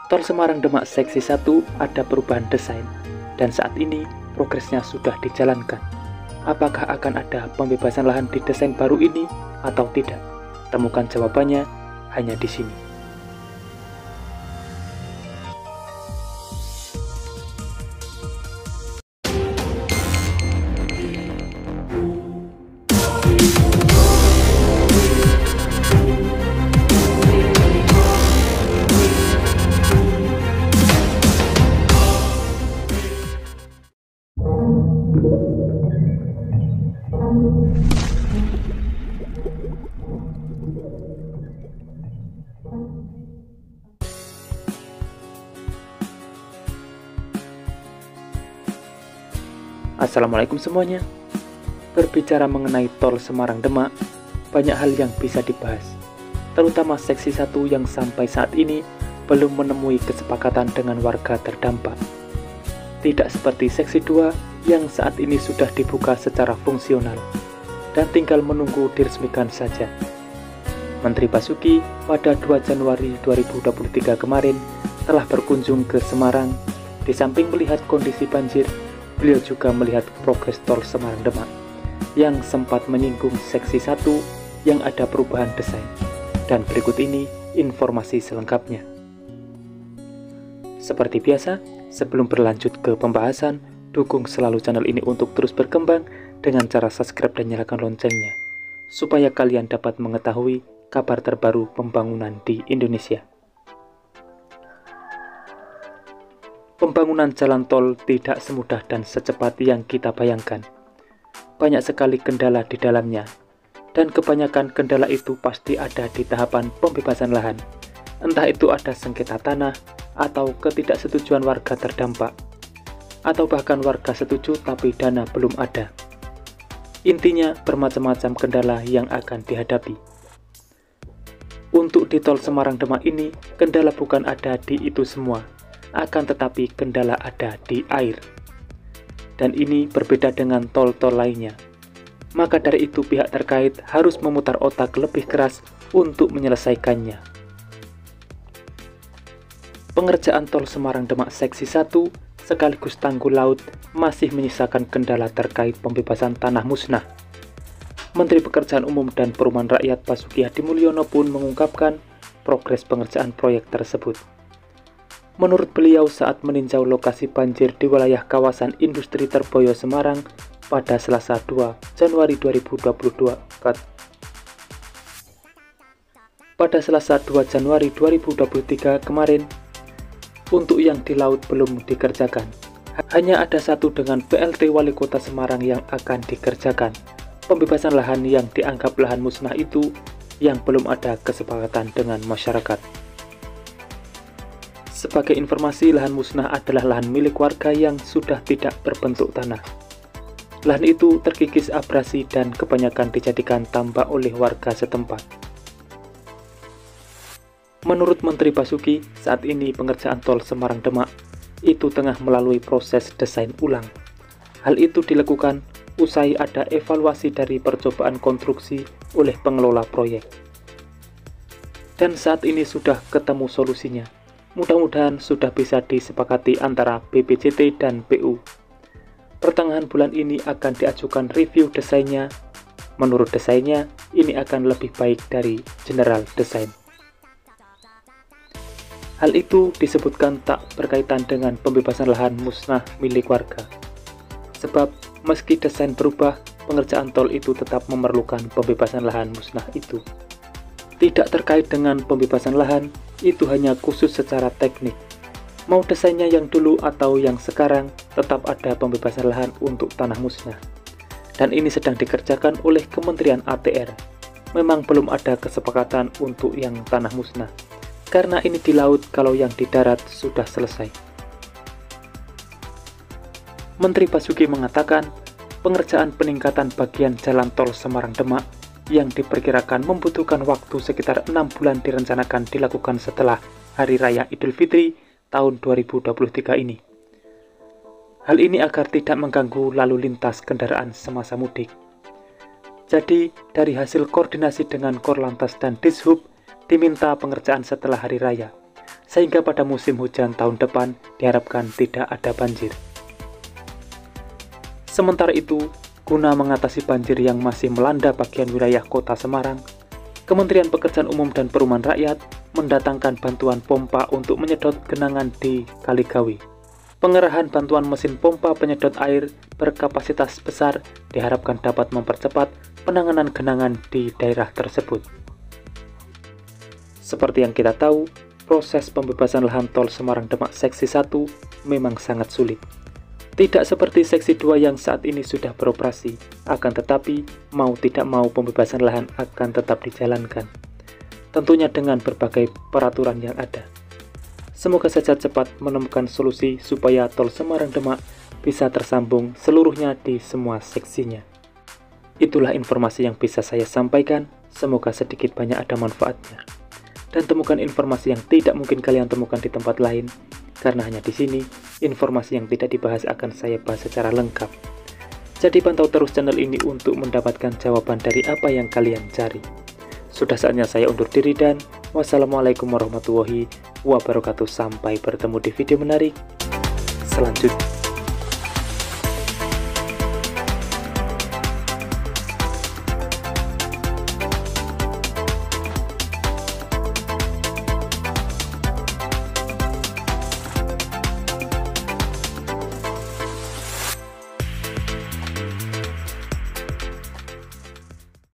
Tol Semarang Demak Seksi 1 ada perubahan desain, dan saat ini progresnya sudah dijalankan. Apakah akan ada pembebasan lahan di desain baru ini atau tidak? Temukan jawabannya hanya di sini. Assalamualaikum semuanya. Berbicara mengenai Tol Semarang Demak, banyak hal yang bisa dibahas, terutama seksi 1 yang sampai saat ini belum menemui kesepakatan dengan warga terdampak. Tidak seperti seksi 2 yang saat ini sudah dibuka secara fungsional dan tinggal menunggu diresmikan saja. Menteri Basuki pada 2 Januari 2023 kemarin telah berkunjung ke Semarang. Di samping melihat kondisi banjir, beliau juga melihat progres Tol Semarang Demak yang sempat menyinggung seksi 1 yang ada perubahan desain. Dan berikut ini informasi selengkapnya. Seperti biasa, sebelum berlanjut ke pembahasan, dukung selalu channel ini untuk terus berkembang dengan cara subscribe dan nyalakan loncengnya, supaya kalian dapat mengetahui kabar terbaru pembangunan di Indonesia. Pembangunan jalan tol tidak semudah dan secepat yang kita bayangkan. Banyak sekali kendala di dalamnya, dan kebanyakan kendala itu pasti ada di tahapan pembebasan lahan. Entah itu ada sengketa tanah, atau ketidaksetujuan warga terdampak, atau bahkan warga setuju tapi dana belum ada. Intinya bermacam-macam kendala yang akan dihadapi. Untuk di Tol Semarang Demak ini, kendala bukan ada di itu semua, akan tetapi kendala ada di air. Dan ini berbeda dengan tol-tol lainnya. Maka dari itu pihak terkait harus memutar otak lebih keras untuk menyelesaikannya. Pengerjaan Tol Semarang Demak Seksi 1 sekaligus tanggul laut masih menyisakan kendala terkait pembebasan tanah musnah. Menteri Pekerjaan Umum dan Perumahan Rakyat Basuki Hadimulyono pun mengungkapkan progres pengerjaan proyek tersebut. Menurut beliau saat meninjau lokasi banjir di wilayah kawasan industri Terboyo Semarang pada Selasa 2 Januari 2022. Pada Selasa 2 Januari 2023 kemarin, untuk yang di laut belum dikerjakan. Hanya ada satu dengan PLT Wali Kota Semarang yang akan dikerjakan. Pembebasan lahan yang dianggap lahan musnah itu yang belum ada kesepakatan dengan masyarakat. Sebagai informasi, lahan musnah adalah lahan milik warga yang sudah tidak berbentuk tanah. Lahan itu terkikis abrasi dan kebanyakan dijadikan tambak oleh warga setempat. Menurut Menteri Basuki, saat ini pengerjaan Tol Semarang Demak itu tengah melalui proses desain ulang. Hal itu dilakukan usai ada evaluasi dari percobaan konstruksi oleh pengelola proyek. Dan saat ini sudah ketemu solusinya. Mudah-mudahan sudah bisa disepakati antara BPJT dan PU. Pertengahan bulan ini akan diajukan review desainnya. Menurut desainnya, ini akan lebih baik dari General Design. Hal itu disebutkan tak berkaitan dengan pembebasan lahan musnah milik warga. Sebab meski desain berubah, pengerjaan tol itu tetap memerlukan pembebasan lahan musnah itu. Tidak terkait dengan pembebasan lahan, itu hanya khusus secara teknik. Mau desainnya yang dulu atau yang sekarang, tetap ada pembebasan lahan untuk tanah musnah. Dan ini sedang dikerjakan oleh Kementerian ATR. Memang belum ada kesepakatan untuk yang tanah musnah. Karena ini di laut, kalau yang di darat sudah selesai. Menteri Basuki mengatakan, pengerjaan peningkatan bagian jalan tol Semarang Demak yang diperkirakan membutuhkan waktu sekitar 6 bulan direncanakan dilakukan setelah Hari Raya Idul Fitri tahun 2023 ini. Hal ini agar tidak mengganggu lalu lintas kendaraan semasa mudik. Jadi, dari hasil koordinasi dengan Korlantas dan Dishub, diminta pengerjaan setelah Hari Raya. sehingga pada musim hujan tahun depan diharapkan tidak ada banjir. Sementara itu, guna mengatasi banjir yang masih melanda bagian wilayah Kota Semarang, Kementerian Pekerjaan Umum dan Perumahan Rakyat mendatangkan bantuan pompa untuk menyedot genangan di Kaligawi. Pengerahan bantuan mesin pompa penyedot air berkapasitas besar diharapkan dapat mempercepat penanganan genangan di daerah tersebut. Seperti yang kita tahu, proses pembebasan lahan tol Semarang-Demak Seksi 1 memang sangat sulit. Tidak seperti Seksi 2 yang saat ini sudah beroperasi, akan tetapi mau tidak mau pembebasan lahan akan tetap dijalankan. Tentunya dengan berbagai peraturan yang ada. Semoga saja cepat menemukan solusi supaya tol Semarang-Demak bisa tersambung seluruhnya di semua seksinya. Itulah informasi yang bisa saya sampaikan, semoga sedikit banyak ada manfaatnya. Dan temukan informasi yang tidak mungkin kalian temukan di tempat lain, karena hanya di sini, informasi yang tidak dibahas akan saya bahas secara lengkap. Jadi pantau terus channel ini untuk mendapatkan jawaban dari apa yang kalian cari. Sudah saatnya saya undur diri dan wassalamualaikum warahmatullahi wabarakatuh. Sampai bertemu di video menarik selanjutnya.